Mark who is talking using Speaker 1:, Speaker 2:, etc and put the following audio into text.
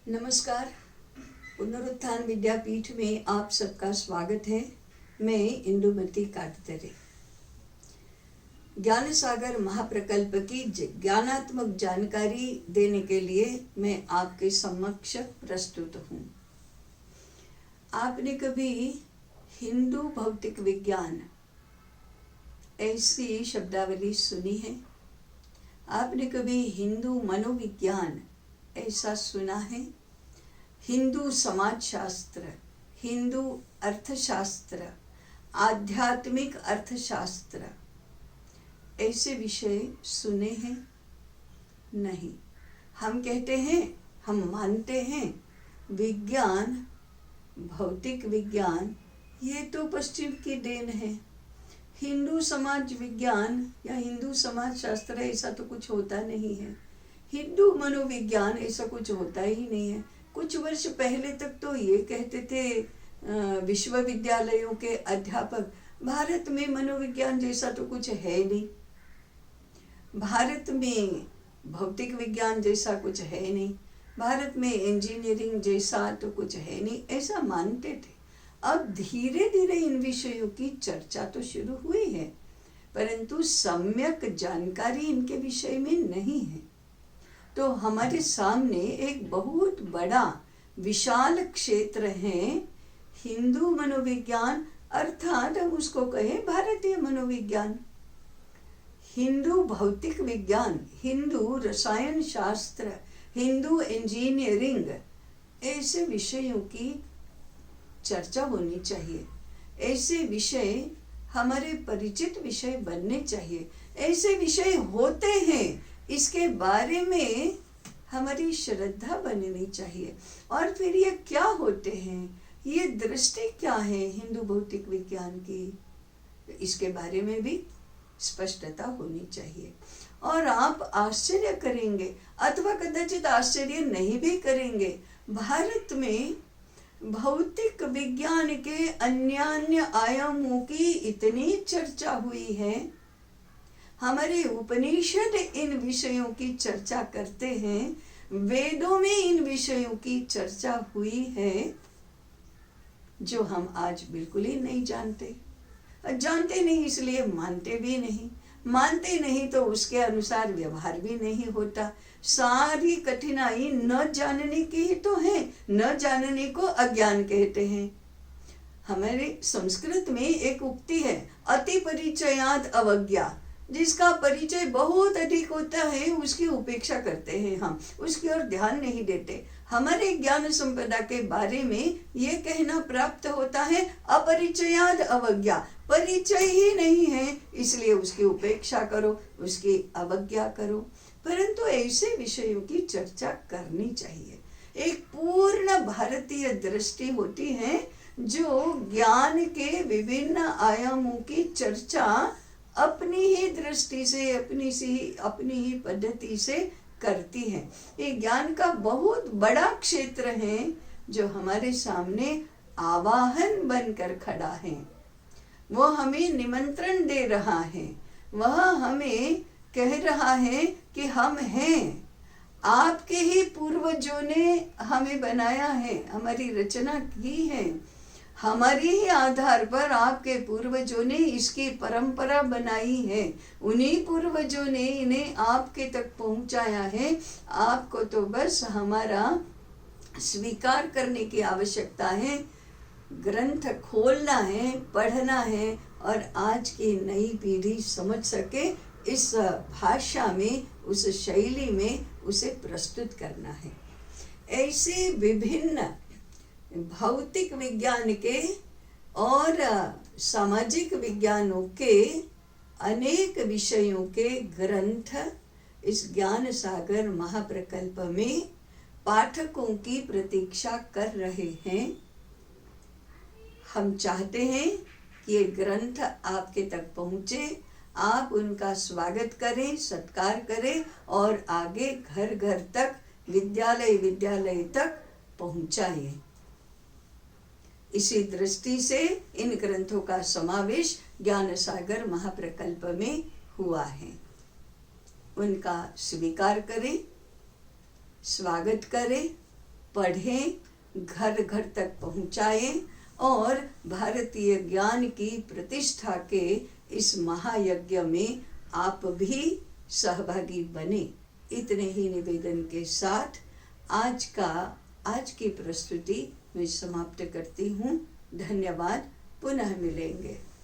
Speaker 1: नमस्कार। पुनरुत्थान विद्यापीठ में आप सबका स्वागत है। मैं इंदुमती काटतरे। ज्ञान सागर महाप्रकल्प की ज्ञानात्मक जानकारी देने के लिए मैं आपके समक्ष प्रस्तुत हूँ। आपने कभी हिंदू भौतिक विज्ञान ऐसी शब्दावली सुनी है? आपने कभी हिंदू मनोविज्ञान ऐसा सुना है? हिंदू समाज शास्त्र, हिंदू अर्थशास्त्र, आध्यात्मिक अर्थशास्त्र ऐसे विषय सुने हैं? नहीं। हम कहते हैं, हम मानते हैं विज्ञान, भौतिक विज्ञान ये तो पश्चिम की देन है। हिंदू समाज विज्ञान या हिंदू समाज शास्त्र ऐसा तो कुछ होता नहीं है। हिंदू मनोविज्ञान ऐसा कुछ होता ही नहीं है। कुछ वर्ष पहले तक तो ये कहते थे विश्वविद्यालयों के अध्यापक, भारत में मनोविज्ञान जैसा तो कुछ है नहीं, भारत में भौतिक विज्ञान जैसा कुछ है नहीं, भारत में इंजीनियरिंग जैसा तो कुछ है नहीं, ऐसा मानते थे। अब धीरे धीरे इन विषयों की चर्चा तो शुरू हुई है, परंतु सम्यक जानकारी इनके विषय में नहीं है। तो हमारे सामने एक बहुत बड़ा विशाल क्षेत्र है हिंदू मनोविज्ञान, अर्थात हम उसको कहें भारतीय मनोविज्ञान। हिंदू भौतिक विज्ञान, हिंदू रसायन शास्त्र, हिंदू इंजीनियरिंग ऐसे विषयों की चर्चा होनी चाहिए। ऐसे विषय हमारे परिचित विषय बनने चाहिए। ऐसे विषय होते हैं, इसके बारे में हमारी श्रद्धा बननी चाहिए। और फिर ये क्या होते हैं, ये दृष्टि क्या है हिंदू भौतिक विज्ञान की, इसके बारे में भी स्पष्टता होनी चाहिए। और आप आश्चर्य करेंगे अथवा कदाचित आश्चर्य नहीं भी करेंगे, भारत में भौतिक विज्ञान के अन्य आयामों की इतनी चर्चा हुई है। हमारे उपनिषद इन विषयों की चर्चा करते हैं, वेदों में इन विषयों की चर्चा हुई है, जो हम आज बिल्कुल ही नहीं जानते। जानते नहीं इसलिए मानते भी नहीं, मानते नहीं तो उसके अनुसार व्यवहार भी नहीं होता। सारी कठिनाई न जानने की ही तो है, न जानने को अज्ञान कहते हैं। हमारे संस्कृत में एक उक्ति है, अति परिचयाद अवज्ञा। जिसका परिचय बहुत अधिक होता है उसकी उपेक्षा करते हैं, हम उसकी ओर ध्यान नहीं देते। हमारे ज्ञान संपदा के बारे में ये कहना प्राप्त होता है, अपरिचयाद अवज्ञा। परिचय ही नहीं है इसलिए उसकी उपेक्षा करो, उसकी अवज्ञा करो। परंतु ऐसे विषयों की चर्चा करनी चाहिए। एक पूर्ण भारतीय दृष्टि होती है जो ज्ञान के विभिन्न आयामों की चर्चा अपनी ही दृष्टि से, अपनी ही पद्धति से करती है। ये ज्ञान का बहुत बड़ा क्षेत्र है जो हमारे सामने आवाहन बनकर खड़ा है। वो हमें निमंत्रण दे रहा है, वह हमें कह रहा है कि हम हैं, आपके ही पूर्वजों ने हमें बनाया है, हमारी रचना की है, हमारे ही आधार पर आपके पूर्वजों ने इसकी परंपरा बनाई है, उन्हीं पूर्वजों ने इन्हें आपके तक पहुंचाया है। आपको तो बस हमारा स्वीकार करने की आवश्यकता है, ग्रंथ खोलना है, पढ़ना है और आज की नई पीढ़ी समझ सके इस भाषा में, उस शैली में उसे प्रस्तुत करना है। ऐसे विभिन्न भौतिक विज्ञान के और सामाजिक विज्ञानों के अनेक विषयों के ग्रंथ इस ज्ञान सागर महाप्रकल्प में पाठकों की प्रतीक्षा कर रहे हैं। हम चाहते हैं कि ये ग्रंथ आपके तक पहुँचे, आप उनका स्वागत करें, सत्कार करें और आगे घर घर तक, विद्यालय तक पहुँचाएं। इसी दृष्टि से इन ग्रंथों का समावेश ज्ञान सागर महाप्रकल्प में हुआ है। उनका स्वीकार करें, स्वागत करें, पढ़ें, घर घर तक पहुँचाएं और भारतीय ज्ञान की प्रतिष्ठा के इस महायज्ञ में आप भी सहभागी बने। इतने ही निवेदन के साथ आज की प्रस्तुति मैं समाप्त करती हूँ। धन्यवाद। पुनः मिलेंगे।